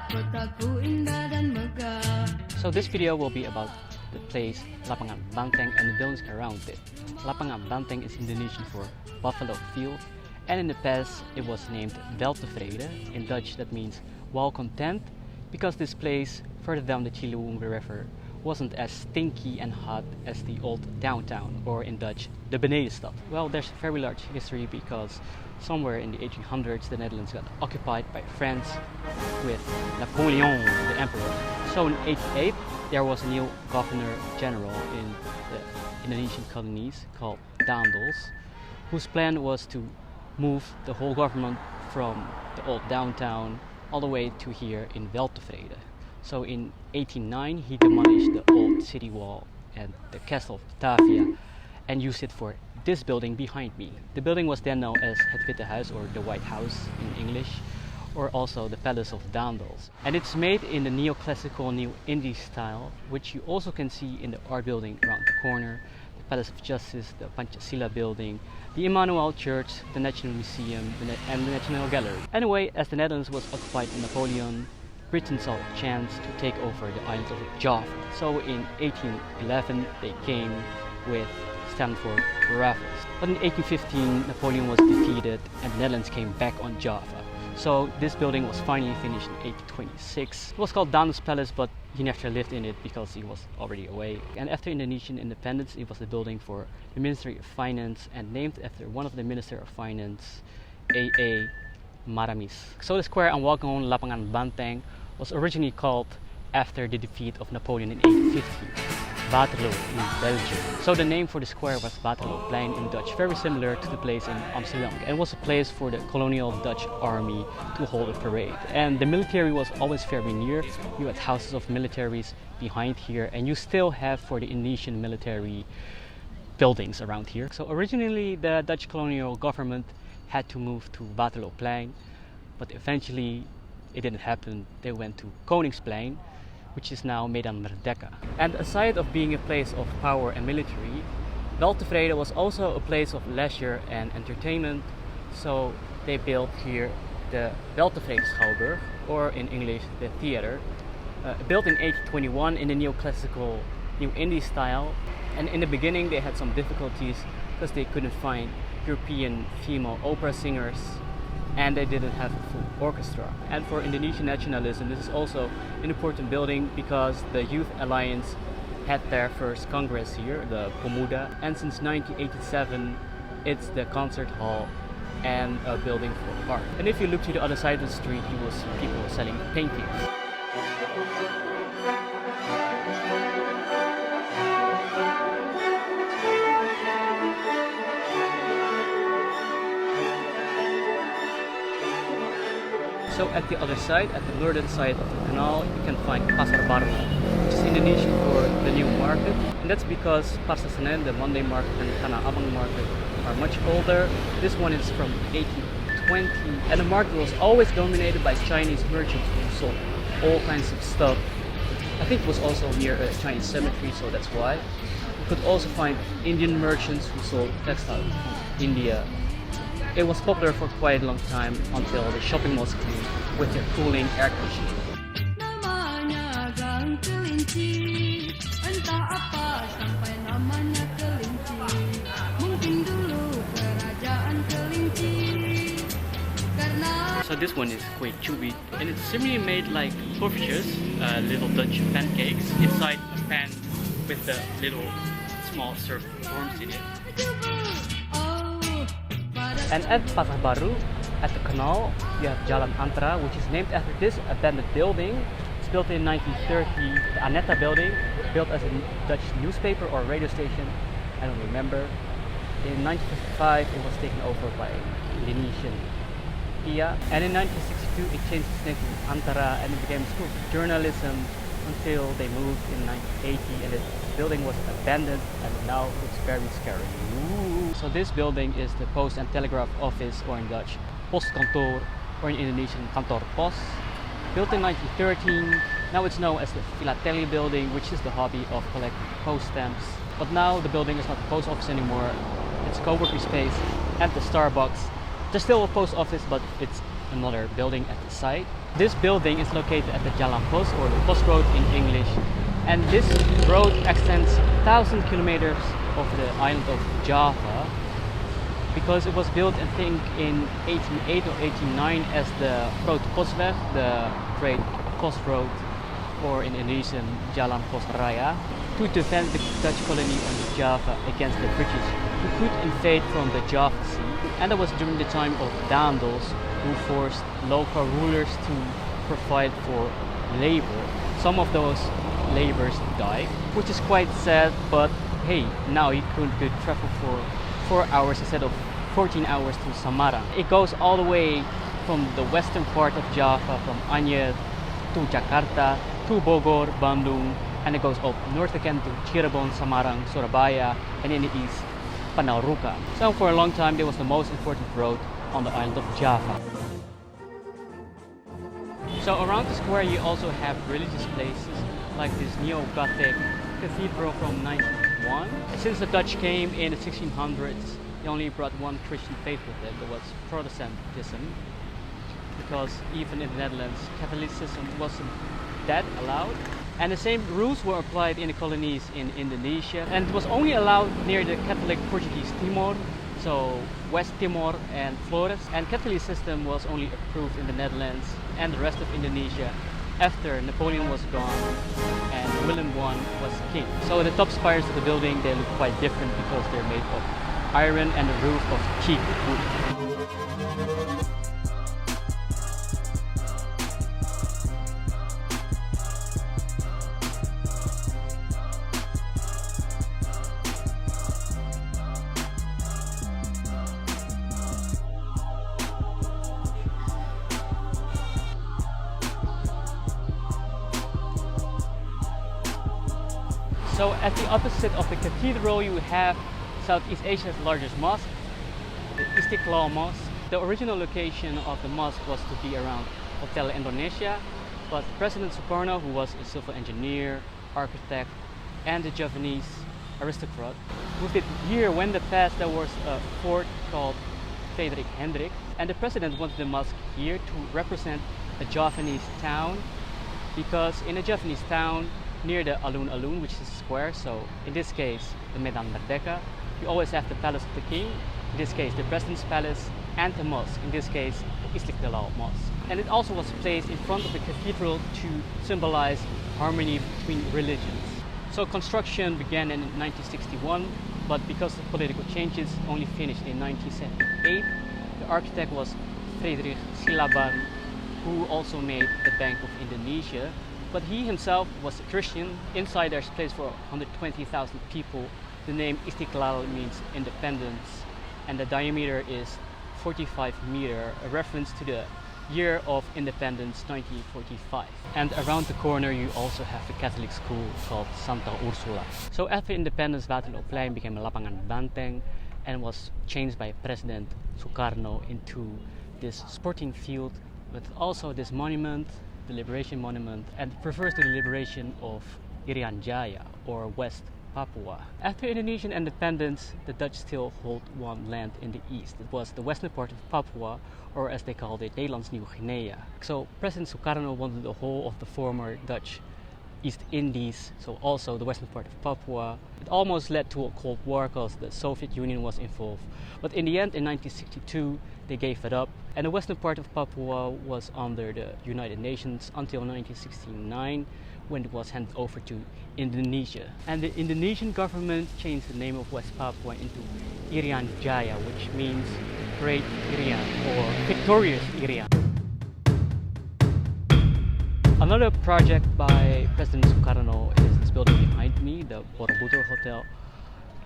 kotaku indah dan megah. So this video will be about the place Lapangan Banteng and the buildings around it. Lapangan Banteng is Indonesian for buffalo field, and in the past it was named Weltevrede. In Dutch that means well content, because this place further down the Ciliwung River wasn't as stinky and hot as the old downtown, or in Dutch, the Benedenstad. Well, there's a very large history because somewhere in the 1800s the Netherlands got occupied by France with Napoleon, the emperor. So in 1888 there was a new governor general in the Indonesian colonies called Daendels, whose plan was to move the whole government from the old downtown all the way to here in Weltevrede. So in 1809 he demolished the old city wall and the castle of Batavia and used it for this building behind me. The building was then known as Het Witte Huis, or the White House in English, or also the Palace of Daendels. And it's made in the neoclassical New Indie style, which you also can see in the art building around the corner, the Palace of Justice, the Pancasila building, the Emmanuel Church, the National Museum, and the National Gallery. Anyway, as the Netherlands was occupied by Napoleon, Britain saw a chance to take over the island of Java. So in 1811 they came with Stanford Raffles. But in 1815 Napoleon was defeated and the Netherlands came back on Java. So this building was finally finished in 1826. It was called Daendels Palace, but he never lived in it because he was already away. And after Indonesian independence, it was the building for the Ministry of Finance and named after one of the Minister of Finance, A.A. Maramis. So the square I'm walking on, Lapangan Banteng, was originally called after the defeat of Napoleon in 1815. Waterloo in Belgium. So the name for the square was Waterlooplein in Dutch, very similar to the place in Amsterdam. And was a place for the colonial Dutch army to hold a parade. And the military was always very near. You had houses of militaries behind here, and you still have for the Indonesian military buildings around here. So originally the Dutch colonial government had to move to Waterlooplein, but eventually it didn't happen. They went to Koningsplein, which is now Medan Merdeka. And aside of being a place of power and military, Weltevrede was also a place of leisure and entertainment. So they built here the Weltevrede Schouwburg, or in English, the theater, built in 1821 in the neoclassical New Indie style. And in the beginning they had some difficulties because they couldn't find European female opera singers, and they didn't have a full orchestra. And for Indonesian nationalism, this is also an important building because the Youth Alliance had their first congress here, the Pemuda, and since 1987 it's the concert hall and a building for art. And if you look to the other side of the street, you will see people selling paintings. So at the other side, at the northern side of the canal, you can find Pasar Baru, which is Indonesian for the new market. And that's because Pasar Senen, the Monday market, and the Tanah Abang market are much older. This one is from 1820, and the market was always dominated by Chinese merchants who sold all kinds of stuff. I think it was also near a Chinese cemetery, so that's why. You could also find Indian merchants who sold textiles from India. It was popular for quite a long time until the shopping malls came with their cooling air conditioning. Namanya Gang Kelinci, entah apa sampai namanya Kelinci. Mungkin dulu kerajaan Kelinci. Karena So this one is quite chewy, and it's similarly made like poffertjes, little Dutch pancakes, inside a pan with the little small served worms in it. And at Pasar Baru, at the canal, you have Jalan Antara, which is named after this abandoned building. It's built in 1930, the Aneta building, built as a Dutch newspaper or radio station, I don't remember. In 1955, it was taken over by Indonesian PIA, and in 1962 it changed its name to Antara and it became a school of journalism until they moved in 1980, and the building was abandoned and now it's very scary. Ooh. So this building is the Post and Telegraph Office, or in Dutch, Postkantoor, or in Indonesian, Kantor Pos. Built in 1913, now it's known as the Philately building, which is the hobby of collecting post stamps. But now the building is not the post office anymore, it's co-working space and the Starbucks. There's still a post office, but it's another building at the site. This building is located at the Jalan Pos, or the Post Road in English, and this road extends 1,000 kilometers of the island of Java, because it was built, I think, in 1808 or 1809 as the Grote Postweg, the Great Post Road, or in Indonesian Jalan Post Raya, to defend the Dutch colony on Java against the British, who could invade from the Java Sea. And that was during the time of Daendels, who forced local rulers to provide for labor. Some of those laborers died, which is quite sad, but hey, now you could travel for 4 hours instead of 14 hours to Samarang. It goes all the way from the western part of Java, from Anyer to Jakarta, to Bogor, Bandung, and it goes up north again to Cirebon, Samarang, Surabaya, and in the east, Panaurukan. So for a long time, it was the most important road on the island of Java. So around the square, you also have religious places like this neo-Gothic cathedral from 1901. Since the Dutch came in the 1600s, they only brought one Christian faith with them. That was Protestantism, because even in the Netherlands, Catholicism wasn't that allowed. And the same rules were applied in the colonies in Indonesia, and it was only allowed near the Catholic Portuguese Timor, so West Timor and Flores. And Catholicism was only approved in the Netherlands and the rest of Indonesia after Napoleon was gone and William I was king. So the top spires of the building, they look quite different because they're made of iron and the roof of teak wood. So at the opposite of the cathedral, you have Southeast Asia's largest mosque, the Istiqlal Mosque. The original location of the mosque was to be around Hotel Indonesia, but President Sukarno, who was a civil engineer, architect, and a Javanese aristocrat, moved it here. When the past there was a fort called Frederik Hendrik, and the president wanted the mosque here to represent a Javanese town, because in a Javanese town, near the alun-alun, which is a square, so in this case the Medan Merdeka, you always have the palace of the king, in this case the president's palace, and the mosque, in this case the Istiqlal Mosque. And it also was placed in front of the cathedral to symbolize harmony between religions. So construction began in 1961, but because of political changes only finished in 1978. The architect was Frederik Silaban, who also made the Bank of Indonesia. But he himself was a Christian. Inside there's place for 120,000 people. The name Istiqlal means independence, and the diameter is 45 meters, a reference to the year of independence, 1945. And around the corner you also have a Catholic school called Santa Ursula. So after independence, Waterlooplein became a Lapangan Banteng and was changed by President Sukarno into this sporting field, with also this monument, the Liberation Monument, and refers to the liberation of Irian Jaya, or West Papua. After Indonesian independence, the Dutch still hold one land in the east. It was the western part of Papua, or as they called it, Nederlands Nieuw Guinea. So President Sukarno wanted the whole of the former Dutch East Indies, so also the western part of Papua. It almost led to a Cold War because the Soviet Union was involved. But in the end, in 1962, they gave it up, and the western part of Papua was under the United Nations until 1969, when it was handed over to Indonesia. And the Indonesian government changed the name of West Papua into Irian Jaya, which means Great Irian or Victorious Irian. Another project by President Sukarno is this building behind me, the Borobudur Hotel,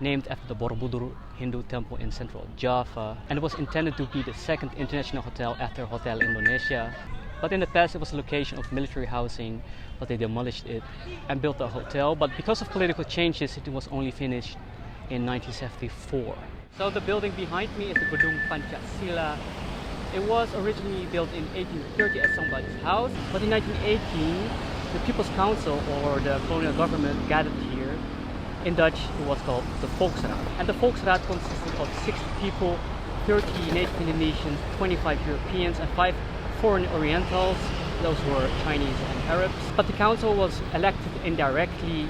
named after the Borobudur Hindu temple in central Java, and it was intended to be the second international hotel after Hotel Indonesia. But in the past it was a location of military housing, but they demolished it and built a hotel. But because of political changes, it was only finished in 1974. So the building behind me is the Gedung Pancasila. It was originally built in 1830 as somebody's house, but in 1918 the People's Council, or the colonial government, gathered here. In Dutch it was called the Volksraad. And the Volksraad consisted of 60 people, 30 native Indonesians, 25 Europeans, and 5 foreign Orientals, those were Chinese and Arabs. But the council was elected indirectly.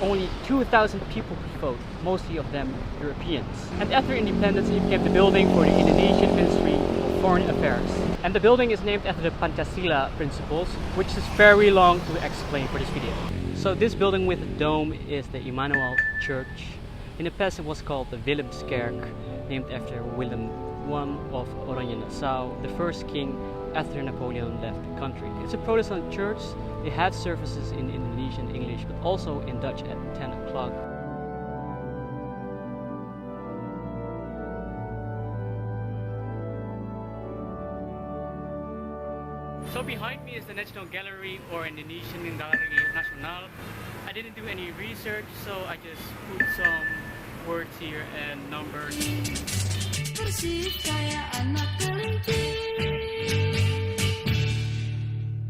Only 2,000 people could vote, mostly of them Europeans. And after independence, it became the building for the Indonesian Ministry of Foreign Affairs. And the building is named after the Pancasila principles, which is very long to explain for this video. So this building with the dome is the Immanuel Church. In the past it was called the Willemskerk, named after Willem I of Oranje-Nassau, the first king after Napoleon left the country. It's a Protestant church. They had services in Indonesian English, but also in Dutch at 10 o'clock. So behind me is the National Gallery, or Indonesian Galeri Nasional. I didn't do any research, so I just put some words here and numbers. Persis kayak anak kelinci.